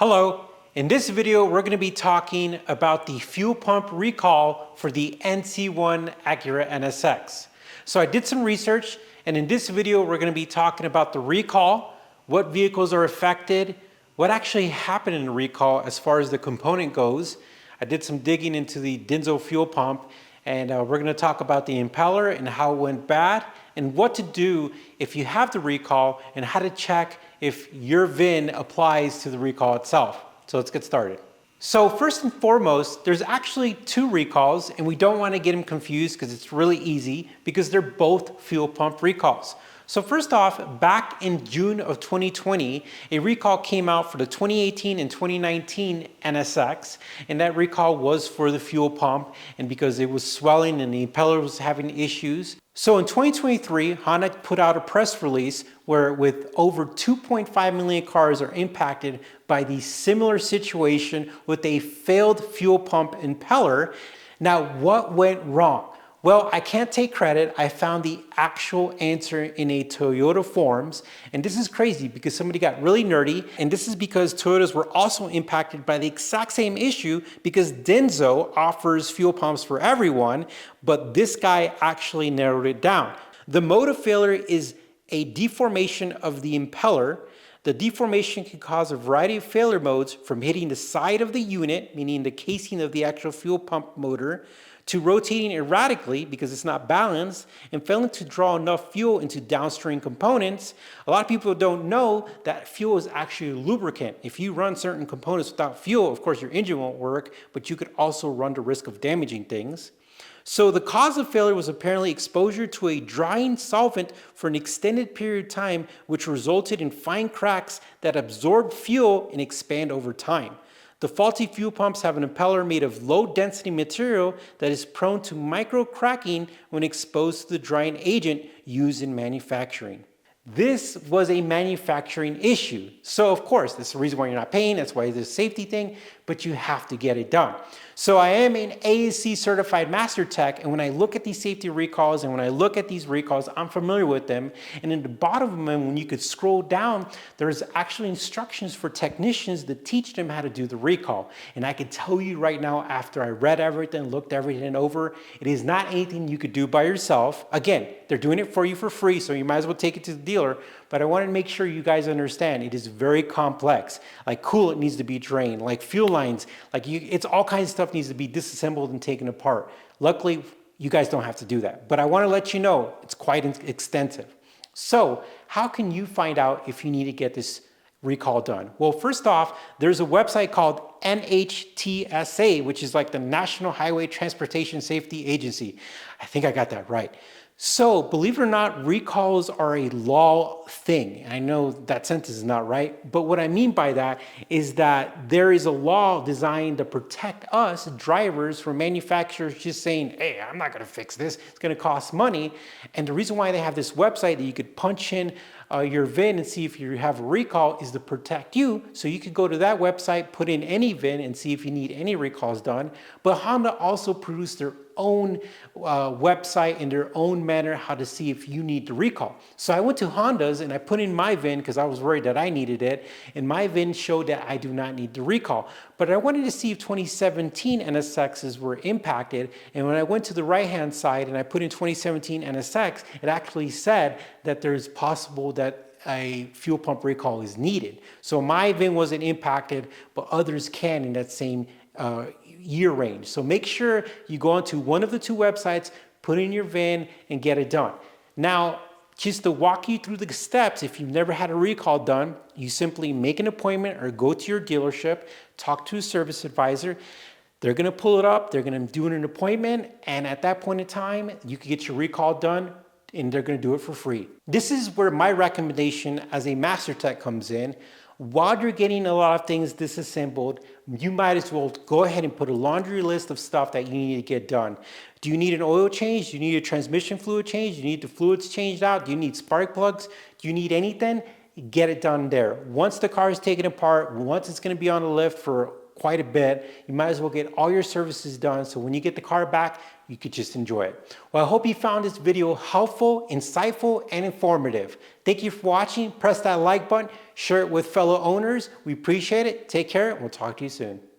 Hello, in this video we're going to be talking about the fuel pump recall for the NC1 Acura NSX. So I did some research, and in this video we're going to be talking about the recall, what vehicles are affected, what actually happened in the recall as far as the component goes. I did some digging into the Denso fuel pump, and we're going to talk about the impeller and how it went bad, and what to do if you have the recall, and how to check if your VIN applies to the recall itself. So let's get started. So first and foremost, there's actually two recalls, and we don't want to get them confused because it's really easy because they're both fuel pump recalls. So first off, back in June of 2020, a recall came out for the 2018 and 2019 NSX, and that recall was for the fuel pump, and because it was swelling and the impeller was having issues. So in 2023, Honda put out a press release where with over 2.5 million cars are impacted by the similar situation with a failed fuel pump impeller. Now, what went wrong? Well, I can't take credit. I found the actual answer in a Toyota forums, and this is crazy because somebody got really nerdy, and this is because Toyotas were also impacted by the exact same issue because Denso offers fuel pumps for everyone, but this guy actually narrowed it down. The mode of failure is a deformation of the impeller. The deformation can cause a variety of failure modes, from hitting the side of the unit, meaning the casing of the actual fuel pump motor, to rotating erratically because it's not balanced, and failing to draw enough fuel into downstream components. A lot of people don't know that fuel is actually a lubricant. If you run certain components without fuel, of course your engine won't work, but you could also run the risk of damaging things. So the cause of failure was apparently exposure to a drying solvent for an extended period of time, which resulted in fine cracks that absorb fuel and expand over time. The faulty fuel pumps have an impeller made of low-density material that is prone to micro-cracking when exposed to the drying agent used in manufacturing. This was a manufacturing issue. So of course, that's the reason why you're not paying, that's why it's a safety thing, but you have to get it done. So I am an ASC certified master tech, and when I look at these safety recalls and when I look at these recalls, I'm familiar with them. And in the bottom of them, when you could scroll down, there's actually instructions for technicians that teach them how to do the recall. And I can tell you right now, after I read everything, looked everything over, it is not anything you could do by yourself. Again, they're doing it for you for free, so you might as well take it to the dealer. But I want to make sure you guys understand it is very complex. Like coolant needs to be drained, like fuel lines, it's all kinds of stuff needs to be disassembled and taken apart. Luckily, you guys don't have to do that. But I want to let you know it's quite extensive. So how can you find out if you need to get this recall done? Well, first off, there's a website called NHTSA, which is like the National Highway Transportation Safety Agency. I think I got that right. So believe it or not, recalls are a law thing. I know that sentence is not right, but what I mean by that is that there is a law designed to protect us drivers from manufacturers just saying, hey, I'm not going to fix this. It's going to cost money. And the reason why they have this website that you could punch in your VIN and see if you have a recall is to protect you. So you could go to that website, put in any VIN and see if you need any recalls done. But Honda also produced their own website in their own manner how to see if you need to recall. So I went to Honda's and I put in my VIN because I was worried that I needed it, and my VIN showed that I do not need to recall. But I wanted to see if 2017 NSXs were impacted, and when I went to the right hand side and I put in 2017 NSX, it actually said that there's possible that a fuel pump recall is needed. So my VIN wasn't impacted, but others can in that same year range. So make sure you go onto one of the two websites, put in your VIN, and get it done. Now, just to walk you through the steps, if you've never had a recall done, you simply make an appointment or go to your dealership, talk to a service advisor. They're going to pull it up, they're going to do an appointment, and at that point in time, you can get your recall done, and they're going to do it for free. This is where my recommendation as a master tech comes in. While you're getting a lot of things disassembled, you might as well go ahead and put a laundry list of stuff that you need to get done. Do you need an oil change? Do you need a transmission fluid change? Do you need the fluids changed out? Do you need spark plugs? Do you need anything? Get it done there. Once the car is taken apart, once it's going to be on the lift for quite a bit. You might as well get all your services done so when you get the car back, you could just enjoy it. Well, I hope you found this video helpful, insightful, and informative. Thank you for watching. Press that like button, share it with fellow owners. We appreciate it. Take care, and we'll talk to you soon.